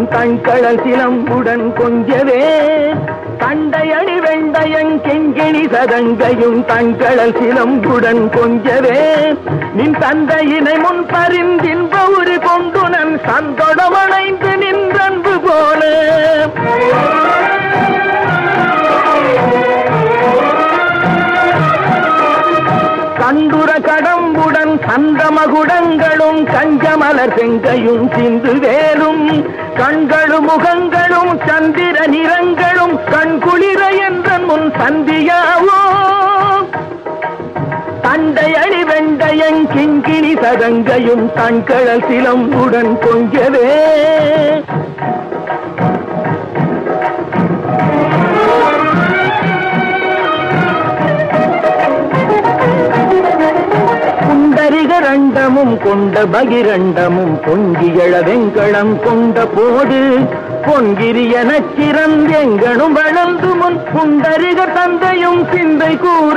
சதங்கையும் தண்களல் சிலம்புடன் கொஞ்சவே கண்டையணி வெண்டையங் கெங்கிணி சதங்கையும் தண்களல் சிலம்புடன் கொஞ்சவே நின் தந்தையினை முன் பரிந்தின்ப உரு கொண்டு நன் சந்தொடமணைந்து நின்றன்பு போல கண்டுர கடம்புடன் சந்தமகுடங்களும் கஞ்சமலர் செங்கையும் சிந்து வேலும் கண்களும் முகங்களும் சந்திர நிறங்களும் கண்குளிர என்ற முன் சந்தியாவோ தண்டை அணி வெண்டையங் கிங்கிணி சதங்கையும் தண்களல் சிலம்புடன் கொஞ்சவே புண்டரிகரண்டமும் கொண்ட பகிரண்டமும் பொங்கியழ வெங்கடம் கொண்ட போது பொன்கிரியனச் சிறந்தெங்கனும் வளர்ந்து முன் புண்டரிக தந்தையும் சிந்தை கூற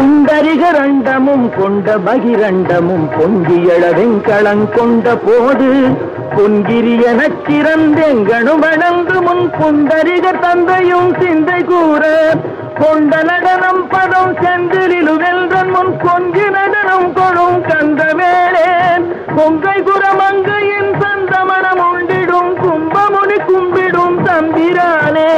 புண்டரிகரண்டமும் கொண்ட பகிரண்டமும் பொங்கியழ வெங்கடம் கொண்ட போது பொன்கிரியனச் சிறந்தெங்கனும் வளர்ந்து முன் புண்டரிக தந்தையும் சிந்தை கூற கொண்ட நடனம் பதம் செந்திலிலு வெல்றன் முன் கொஞ்சி நடனம் கொடும் கந்த வேளேன் கொங்கை குரமங்கையின் சந்தமனம் உண்டிடும் கும்பமுனி கும்பிடும் தம்பிரானே